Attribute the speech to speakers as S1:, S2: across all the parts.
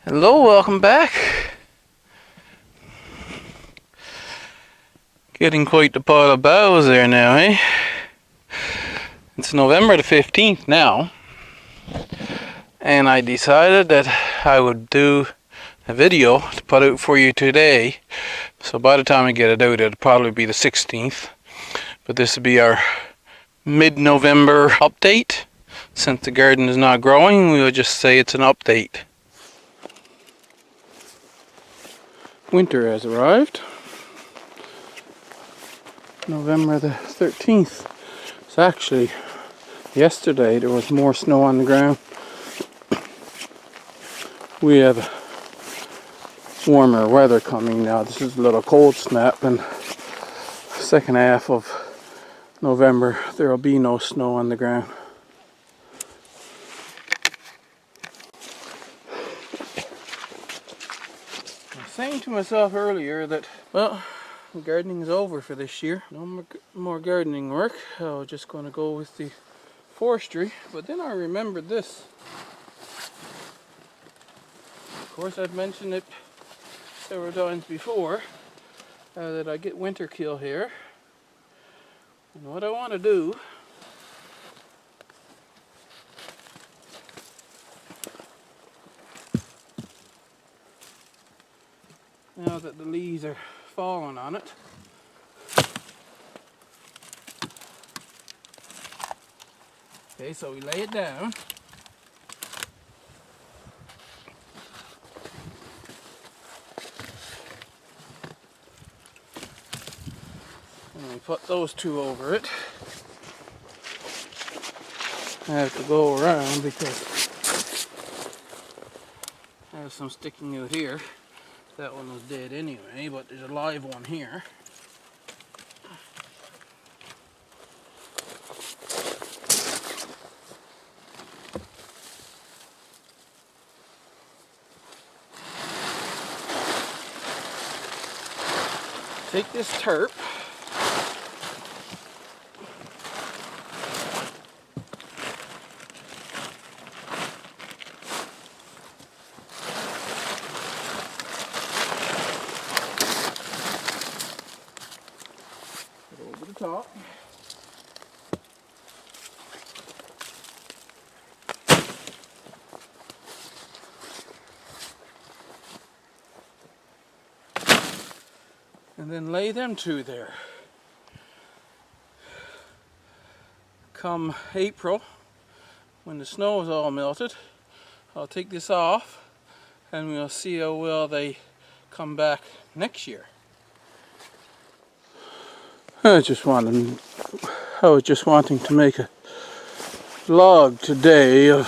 S1: Hello, welcome back. Getting quite the pile of boughs there now, eh? It's November the 15th now, and I decided that I would do a video to put out for you today. So by the time I get it out, it'll probably be the 16th. But this will be our mid-November update. Since the garden is not growing, we'll just say it's an update. Winter has arrived. November the 13th. It's actually yesterday there was more snow on the ground. We have warmer weather coming now. This is a little cold snap, and second half of November there will be no snow on the ground. I was saying to myself earlier that, well, gardening is over for this year. No more gardening work. I was just going to go with the forestry, but then I remembered this. Of course, I've mentioned it several times before that I get winter kill here, and what I want to do now that the leaves are falling on it, okay, so we lay it down. And we put those two over it. I have to go around because I have some sticking out here. That one was dead anyway, but there's a live one here. Take this tarp, put it over the top. And then lay them two there. Come April, when the snow is all melted, I'll take this off and we'll see how well they come back next year. I was just wanting to make a vlog today of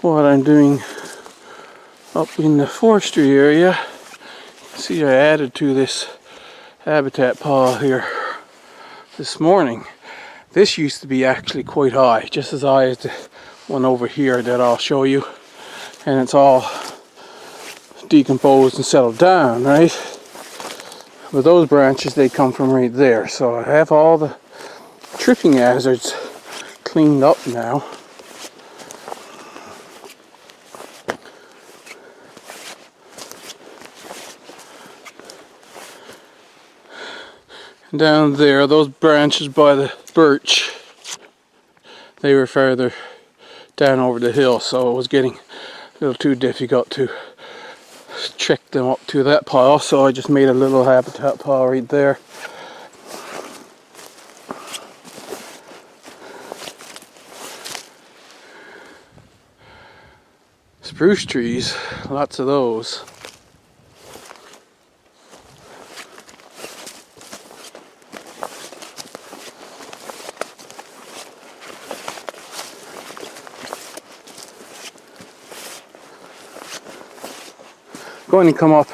S1: what I'm doing up in the forestry area. See, I added to this habitat pile here this morning. This used to be actually quite high, just as high as the one over here that I'll show you. And it's all decomposed and settled down, right? But those branches, they come from right there. So I have all the tripping hazards cleaned up now. Down there, those branches by the birch, they were further down over the hill, so it was getting a little too difficult to check them up to that pile, so I just made a little habitat pile right there. Spruce trees, lots of those. Going to come up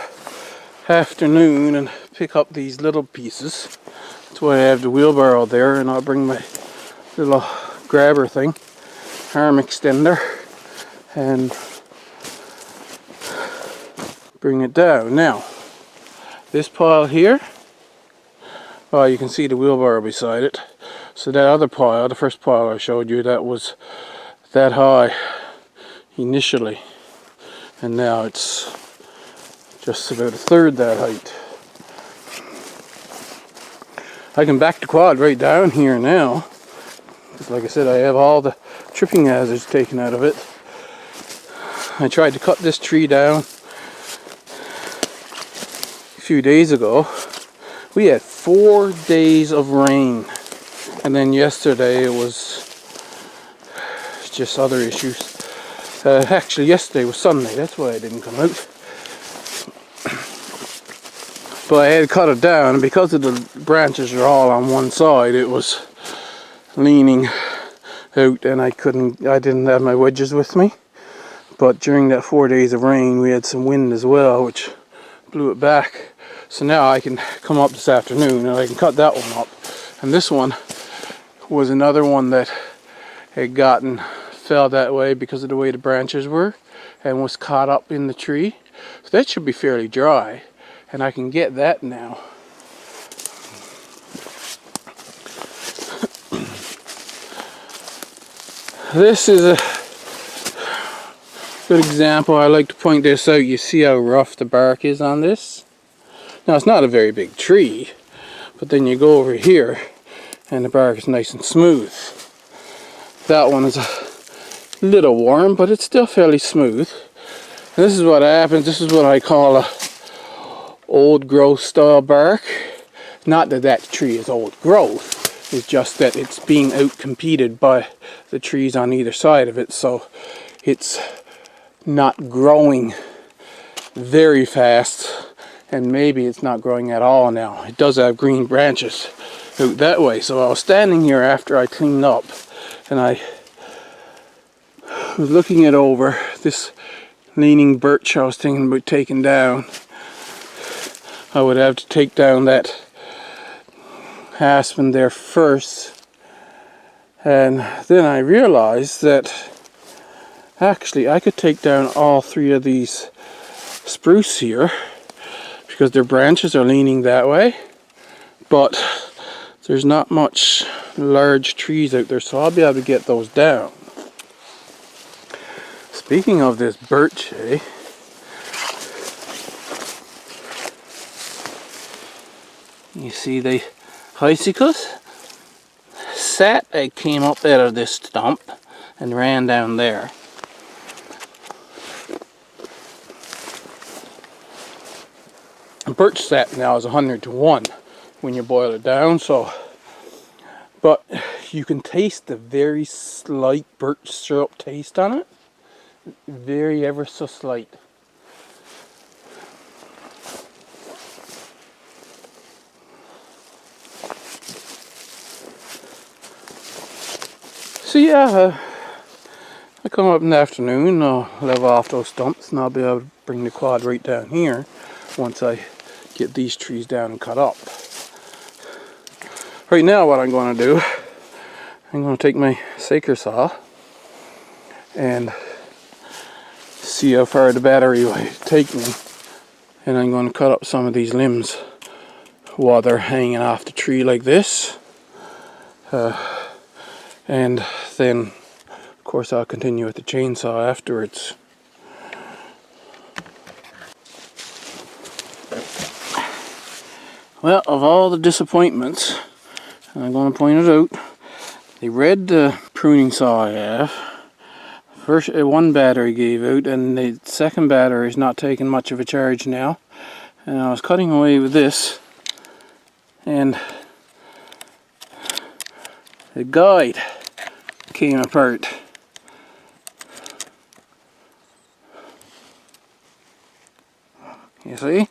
S1: afternoon and pick up these little pieces. That's why I have the wheelbarrow there, and I'll bring my little grabber thing, arm extender, and bring it down. Now, this pile here, well, you can see the wheelbarrow beside it. So that other pile, the first pile I showed you, that was that high initially. and now it's just about a third that height. I can back the quad right down here now, because like I said, I have all the tripping hazards taken out of it. I tried to cut this tree down a few days ago. We had 4 days of rain, and then yesterday it was just other issues. Actually, yesterday was Sunday, that's why I didn't come out. But I had cut it down, and because of the branches are all on one side, it was leaning out, and I didn't have my wedges with me. But during that 4 days of rain, we had some wind as well, which blew it back. So now I can come up this afternoon and I can cut that one up. And this one was another one that had fell that way because of the way the branches were, and was caught up in the tree. So that should be fairly dry, and I can get that now. This is a good example. I like to point this out. You see how rough the bark is on this? Now it's not a very big tree, but then you go over here and the bark is nice and smooth. That one is a little warm, but it's still fairly smooth. And this is what happens. This is what I call a old growth style bark. Not that that tree is old growth, it's just that it's being outcompeted by the trees on either side of it, so it's not growing very fast, and maybe it's not growing at all now. It does have green branches out that way. So I was standing here after I cleaned up, and I was looking it over, this leaning birch I was thinking about taking down. I would have to take down that aspen there first, and then I realized that actually I could take down all 3 of these spruce here because their branches are leaning that way, but there's not much large trees out there, so I'll be able to get those down. Speaking of this birch, you see the icicles came up out of this stump and ran down there. Birch sap now is 100 to 1 when you boil it down, so, but you can taste the very slight birch syrup taste on it. Very ever so slight. So yeah, I come up in the afternoon, I'll level off those stumps, and I'll be able to bring the quad right down here once I get these trees down and cut up. Right now what I'm going to do, I'm going to take my saker saw and see how far the battery will take me, and I'm going to cut up some of these limbs while they're hanging off the tree like this, and then of course I'll continue with the chainsaw afterwards. Well, of all the disappointments, and I'm going to point it out, the red pruning saw I have, first one battery gave out, and the second battery is not taking much of a charge now. And I was cutting away with this, and the guide came apart. You see?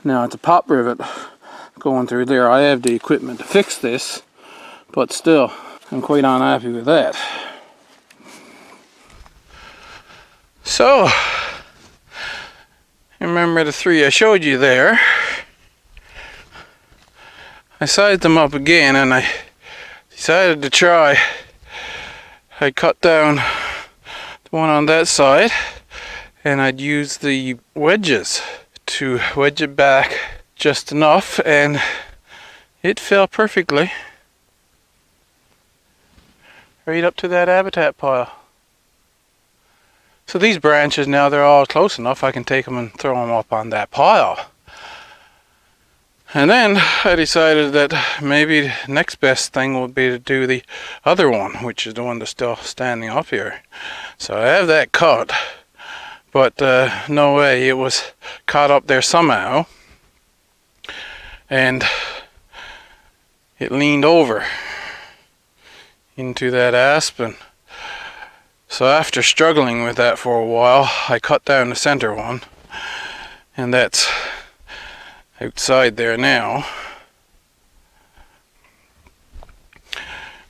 S1: Now it's a pop rivet going through there. I have the equipment to fix this, but still, I'm quite unhappy with that. So, remember the 3 I showed you there? I sized them up again, and I decided to try. I cut down the one on that side, and I'd use the wedges to wedge it back just enough, and it fell perfectly right up to that habitat pile. So these branches now, they're all close enough, I can take them and throw them up on that pile. And then I decided that maybe the next best thing would be to do the other one, which is the one that's still standing up here. So I have that cut, but no way, it was caught up there somehow. And it leaned over into that aspen. So after struggling with that for a while, I cut down the center one, and that's outside there now.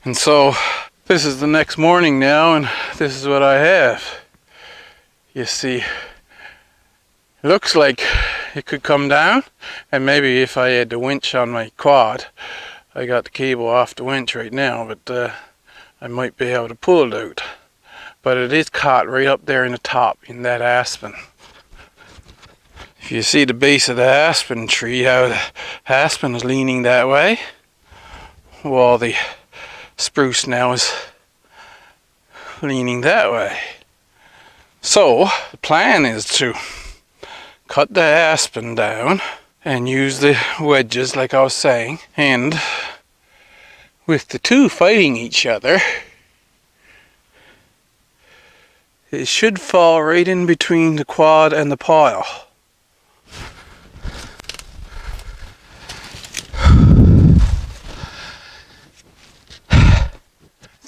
S1: And so this is the next morning now, and this is what I have. You see, it looks like it could come down, and maybe if I had the winch on my quad, I got the cable off the winch right now, but I might be able to pull it out. But it is caught right up there in the top in that aspen. If you see the base of the aspen tree, how the aspen is leaning that way, while the spruce now is leaning that way. So the plan is to cut the aspen down and use the wedges like I was saying, and with the two fighting each other, it should fall right in between the quad and the pile.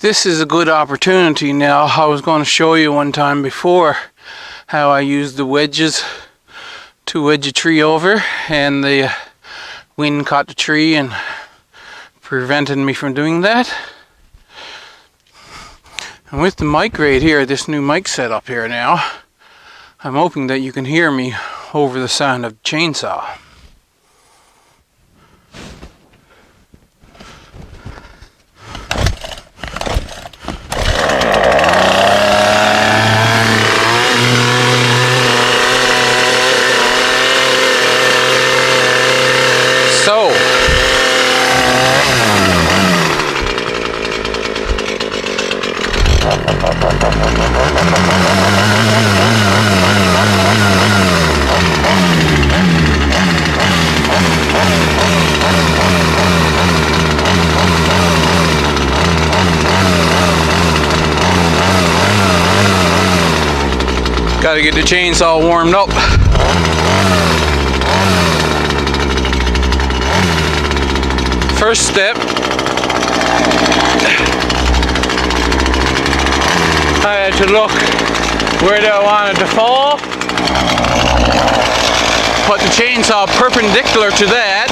S1: This is a good opportunity now. I was going to show you one time before how I used the wedges to wedge a tree over, and the wind caught the tree and prevented me from doing that. And with the mic right here, this new mic setup here now, I'm hoping that you can hear me over the sound of the chainsaw. So, gotta get the chainsaw warmed up. First step, I had to look where do I want it to fall. Put the chainsaw perpendicular to that.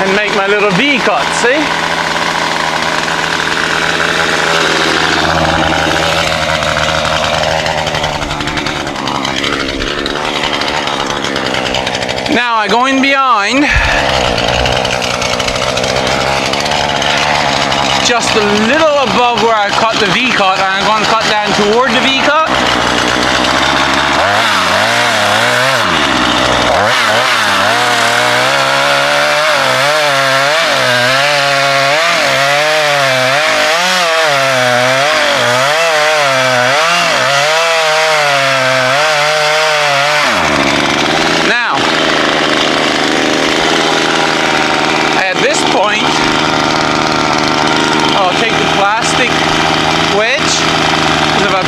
S1: And make my little V cut, see? Now I go in behind, just a little above where I cut the V cut, and I'm going to cut down toward the V cut.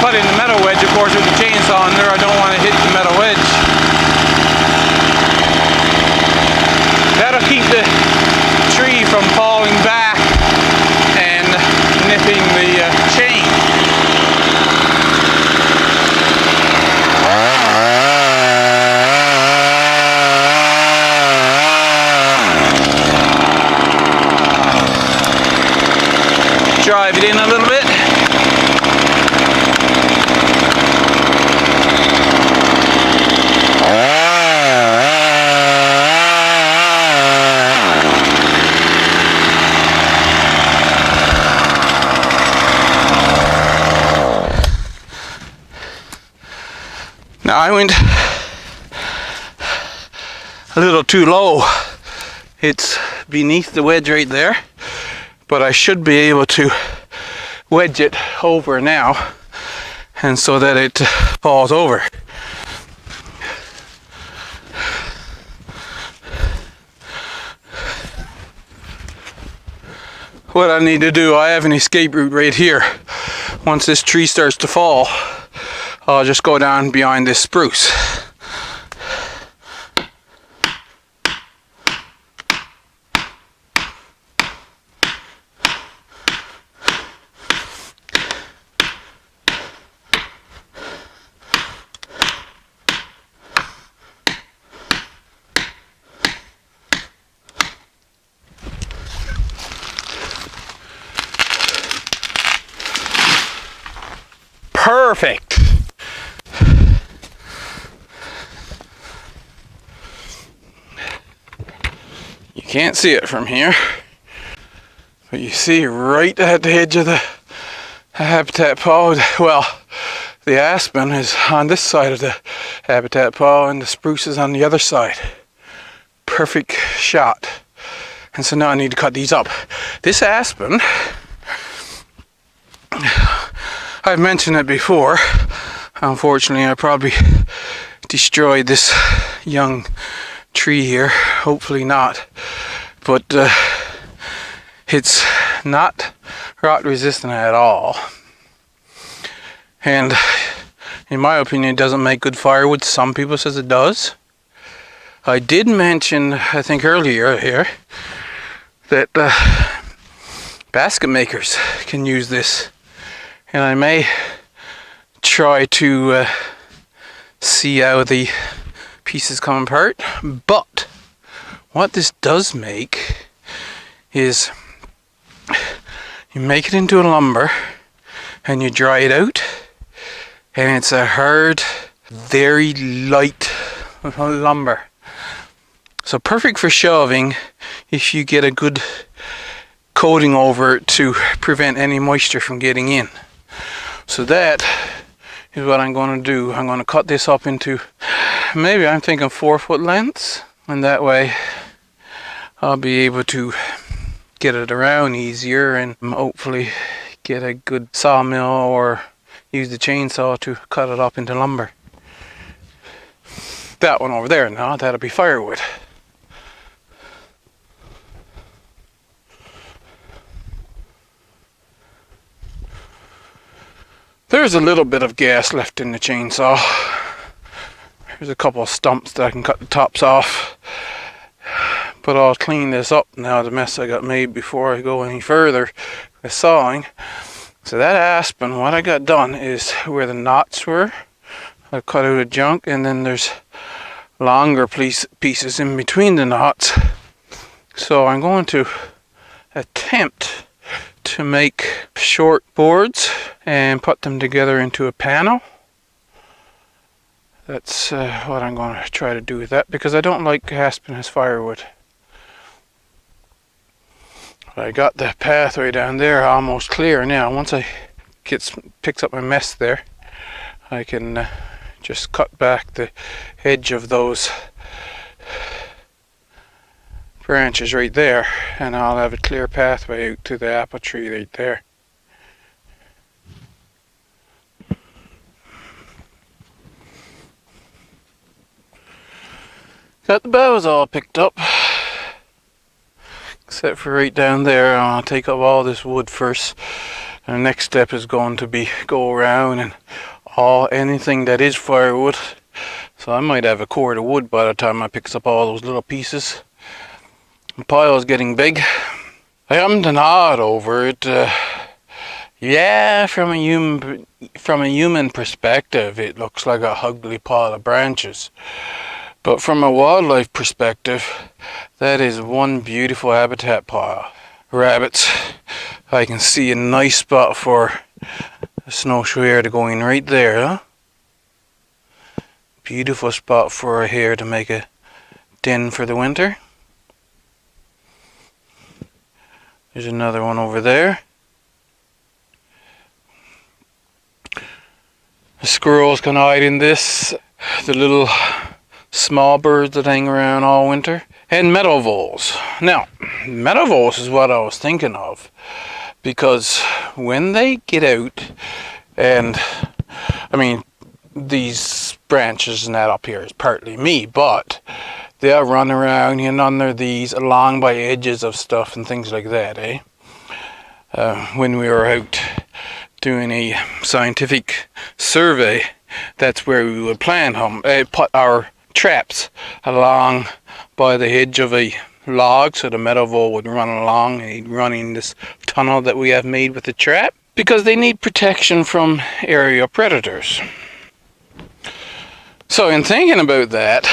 S1: Put in the metal wedge, of course, with the chainsaw in there, I don't want to hit the metal wedge. That'll keep the tree from falling back and nipping the chain. Drive it in a little bit. I went a little too low. It's beneath the wedge right there, but I should be able to wedge it over now, and so that it falls over. What I need to do, I have an escape route right here. Once this tree starts to fall, I'll just go down behind this spruce. Perfect. You can't see it from here, but you see right at the edge of the habitat pile. Well, the aspen is on this side of the habitat pile and the spruce is on the other side. Perfect shot. And so now I need to cut these up. This aspen, I've mentioned it before. Unfortunately, I probably destroyed this young tree here. Hopefully not. But it's not rot resistant at all. And in my opinion, it doesn't make good firewood. Some people says it does. I did mention, I think earlier here, that basket makers can use this. And I may try to see how the pieces come apart. But what this does make is you make it into a lumber and you dry it out, and it's a hard, very light lumber. So perfect for shelving if you get a good coating over it to prevent any moisture from getting in. So that is what I'm going to do. I'm going to cut this up into, maybe I'm thinking 4-foot lengths, and that way I'll be able to get it around easier and hopefully get a good sawmill or use the chainsaw to cut it up into lumber. That one over there now, that'll be firewood. There's a little bit of gas left in the chainsaw. There's a couple of stumps that I can cut the tops off. But I'll clean this up now, the mess I got made, before I go any further with sawing. So that aspen, what I got done is where the knots were, I cut out a junk, and then there's longer pieces in between the knots. So I'm going to attempt to make short boards and put them together into a panel. That's what I'm going to try to do with that, because I don't like aspen as firewood. I got the pathway down there almost clear now. Once I picks up my mess there, I can just cut back the edge of those branches right there, and I'll have a clear pathway out to the apple tree right there. Got the boughs all picked up, except for right down there. I'll take up all this wood first, and the next step is going to be go around and anything that is firewood. So I might have a cord of wood by the time I picks up all those little pieces. The pile is getting big. I haven't an odd over it. Yeah, from a human perspective, it looks like a ugly pile of branches. But from a wildlife perspective, that is one beautiful habitat pile. Rabbits, I can see a nice spot for a snowshoe hare to go in right there. Huh? Beautiful spot for a hare to make a den for the winter. There's another one over there. The squirrels can hide in this. the little small birds that hang around all winter, and meadow voles. Now, meadow voles is what I was thinking of, because when they get out, and I mean, these branches and that up here is partly me, but they'll run around and under these along by edges of stuff and things like that, eh? When we were out doing a scientific survey, that's where we would put our traps along by the edge of a log, so the meadow vole would run along and he'd run in this tunnel that we have made with the trap, because they need protection from area predators. So in thinking about that,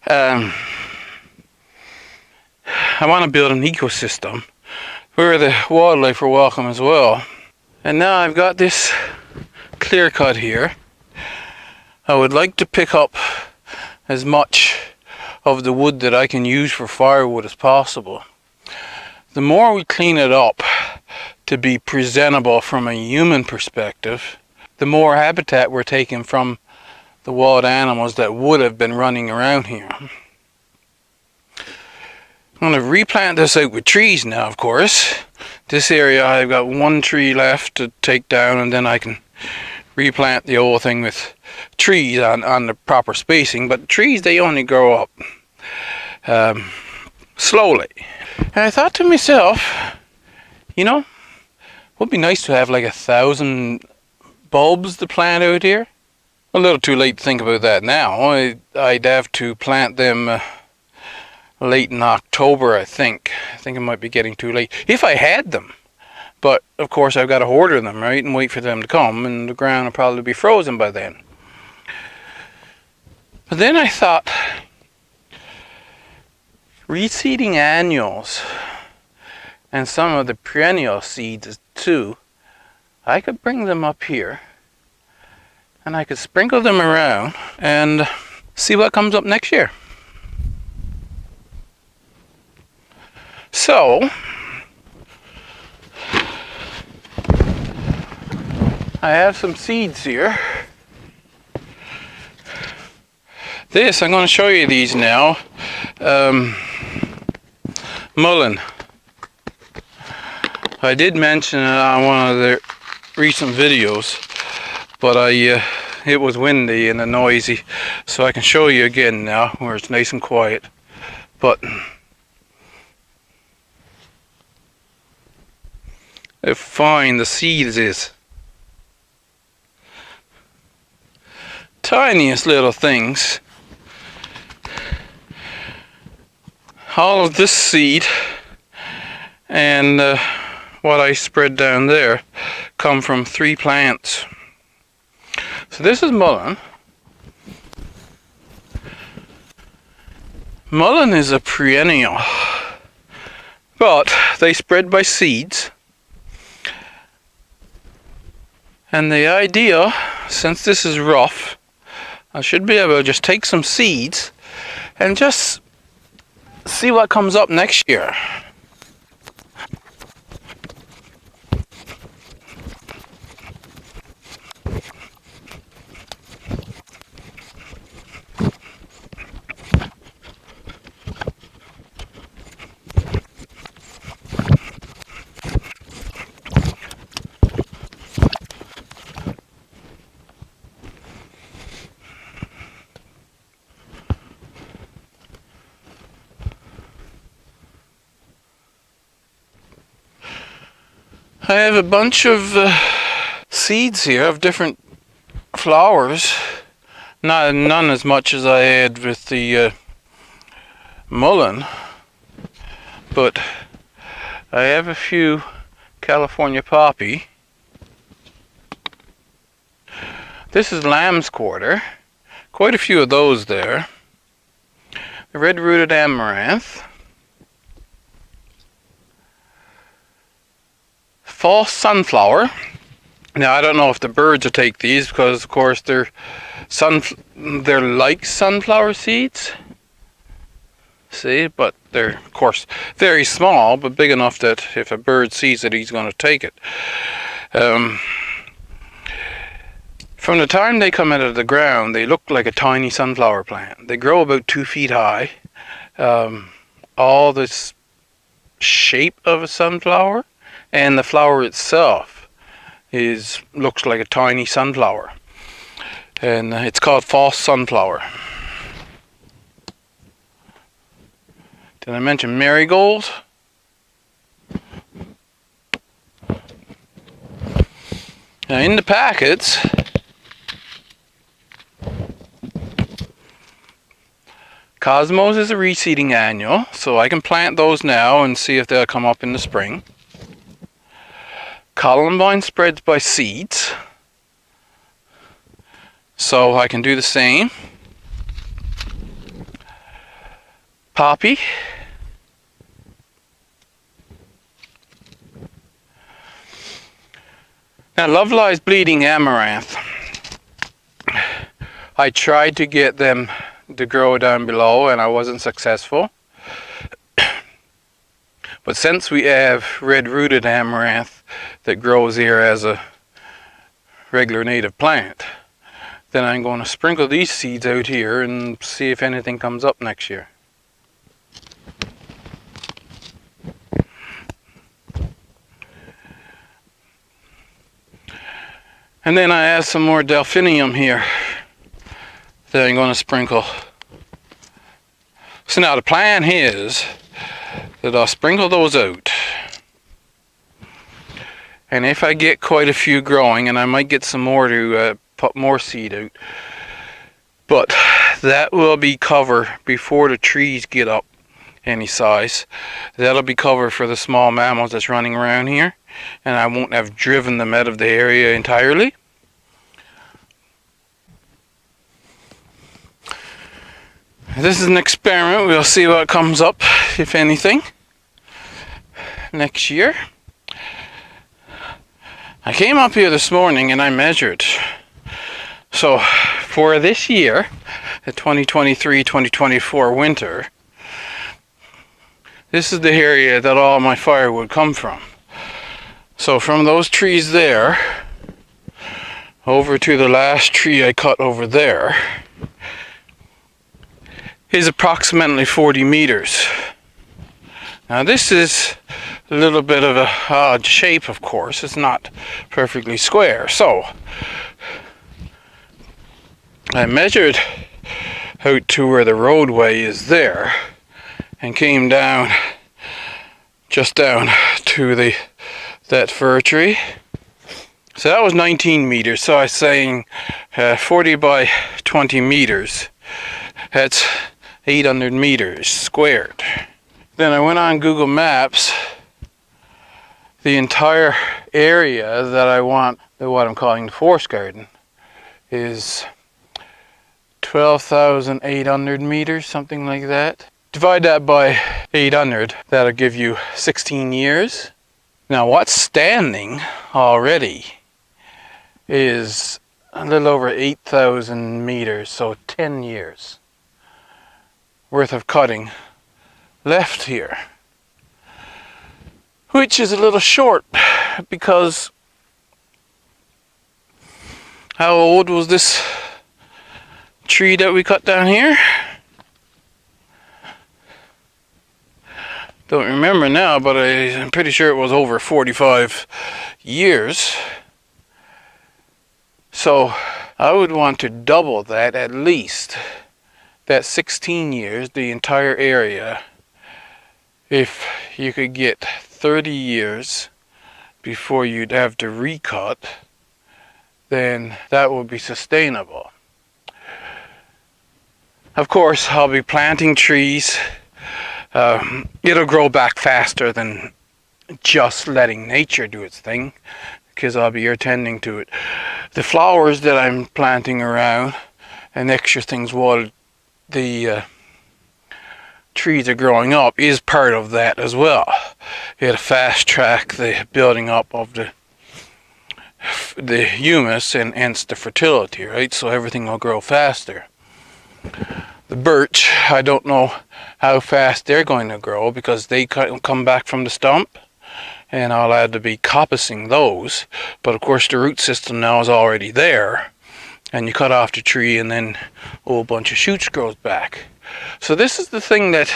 S1: I want to build an ecosystem where the wildlife are welcome as well. And now I've got this clear cut here. I would like to pick up as much of the wood that I can use for firewood as possible. The more we clean it up to be presentable from a human perspective, the more habitat we're taking from the wild animals that would have been running around here. I'm going to replant this out with trees now, of course. This area I've got one tree left to take down, and then I can replant the whole thing with trees on the proper spacing. But trees, they only grow up slowly. And I thought to myself, you know, it would be nice to have like 1,000 bulbs to plant out here. A little too late to think about that now. I'd have to plant them late in October, I think. I think it might be getting too late, if I had them. But, of course, I've got to order them, right, and wait for them to come, and the ground will probably be frozen by then. But then I thought, reseeding annuals and some of the perennial seeds too, I could bring them up here, and I could sprinkle them around and see what comes up next year. So, I have some seeds here. I'm going to show you these now. Mullein. I did mention it on one of the recent videos, but it was windy and noisy, so I can show you again now where it's nice and quiet. But how fine the seeds is. Tiniest little things. All of this seed and what I spread down there come from 3 plants. So this is mullein. Mullein is a perennial, but they spread by seeds. And the idea, since this is rough, I should be able to just take some seeds and just see what comes up next year. I have a bunch of seeds here of different flowers. None as much as I had with the mullein, but I have a few California poppy. This is lamb's quarter. Quite a few of those there. The red-rooted amaranth. False sunflower. Now I don't know if the birds will take these because of course they're like sunflower seeds. See, but they're of course very small, but big enough that if a bird sees it, he's going to take it. From the time they come out of the ground, they look like a tiny sunflower plant. They grow about 2 feet high. All this shape of a sunflower, and the flower itself looks like a tiny sunflower. And it's called false sunflower. Did I mention marigolds? Now in the packets, Cosmos is a reseeding annual, so I can plant those now and see if they'll come up in the spring. Columbine spreads by seeds, so I can do the same. Poppy. Now, Love Lies Bleeding Amaranth. I tried to get them to grow down below and I wasn't successful. But since we have red-rooted amaranth that grows here as a regular native plant, then I'm going to sprinkle these seeds out here and see if anything comes up next year. And then I add some more delphinium here that I'm going to sprinkle. So now the plan is that I'll sprinkle those out. And if I get quite a few growing, and I might get some more to put more seed out, but that will be cover before the trees get up any size. That'll be cover for the small mammals that's running around here, and I won't have driven them out of the area entirely. This is an experiment. We'll see what comes up, if anything, next year. I came up here this morning and I measured. So for this year, the 2023-2024 winter, this is the area that all my firewood come from. So from those trees there over to the last tree I cut over there is approximately 40 meters. Now this is a little bit of a odd shape, of course. It's not perfectly square. So I measured out to where the roadway is there and came down, just down to that fir tree. So that was 19 meters. So I was saying 40 by 20 meters. That's 800 meters squared. Then I went on Google Maps. The entire area that I want, what I'm calling the forest garden, is 12,800 meters, something like that. Divide that by 800, that'll give you 16 years. Now what's standing already is a little over 8,000 meters, so 10 years worth of cutting left here, which is a little short because how old was this tree that we cut down here? Don't remember now, but I'm pretty sure it was over 45 years. So I would want to double that at least. That 16 years, the entire area. If you could get 30 years before you'd have to recut, then that would be sustainable. Of course, I'll be planting trees. It'll grow back faster than just letting nature do its thing, because I'll be here tending to it. The flowers that I'm planting around and extra things while the trees are growing up is part of that as well. It'll fast track the building up of the humus and hence the fertility, right? So everything will grow faster. The birch, I don't know how fast they're going to grow because they come back from the stump, and I'll have to be coppicing those. But of course the root system now is already there, and you cut off the tree and then a whole bunch of shoots grows back. So this is the thing that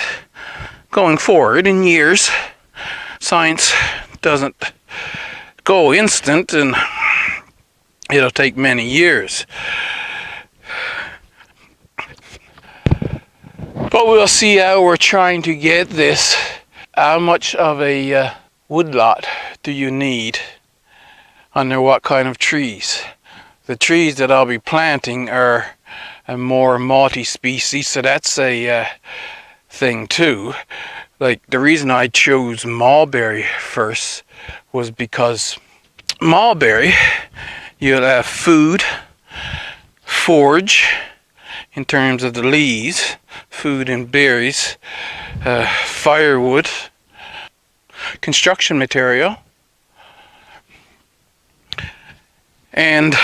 S1: going forward in years, science doesn't go instant, and it'll take many years. But we'll see how we're trying to get this. How much of a woodlot do you need under what kind of trees? The trees that I'll be planting are a more multi-species, so that's a thing too. Like, the reason I chose mulberry first was because mulberry, you'll have food, forage in terms of the leaves, food and berries, firewood, construction material, and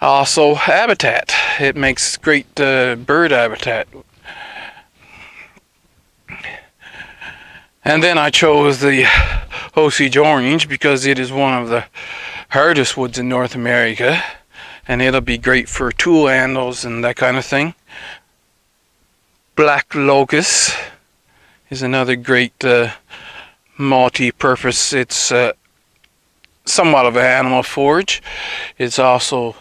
S1: also habitat. It makes great bird habitat. And then I chose the Osage orange because it is one of the hardest woods in North America, and it'll be great for tool handles and that kind of thing. Black locust is another great multi-purpose. It's somewhat of an animal forage. It's also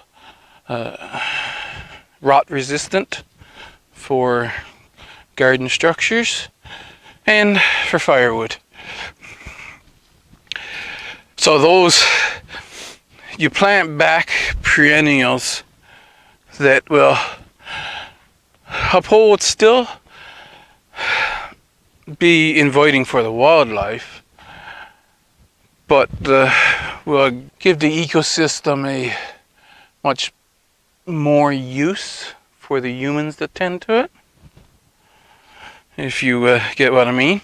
S1: rot resistant for garden structures and for firewood. So those, you plant back perennials that will uphold, still be inviting for the wildlife, but will give the ecosystem a much more use for the humans that tend to it, if you get what I mean.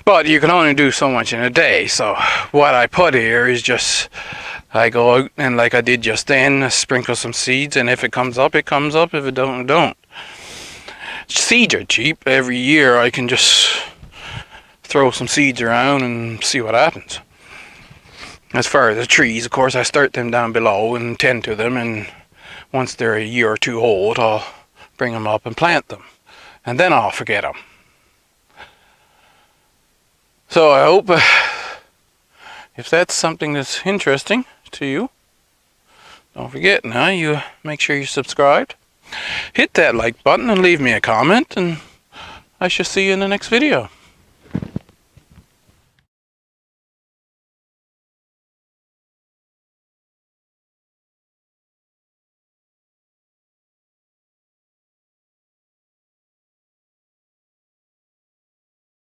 S1: But you can only do so much in a day, so what I put here is just, I go out and, like I did just then, sprinkle some seeds, and if it comes up, it comes up. If it don't, it don't. Seeds are cheap. Every year I can just throw some seeds around and see what happens. As far as the trees, of course, I start them down below and tend to them, and once they're a year or two old, I'll bring them up and plant them, and then I'll forget them. So I hope if that's something that's interesting to you, don't forget now, you make sure you're subscribed. Hit that like button and leave me a comment, and I shall see you in the next video.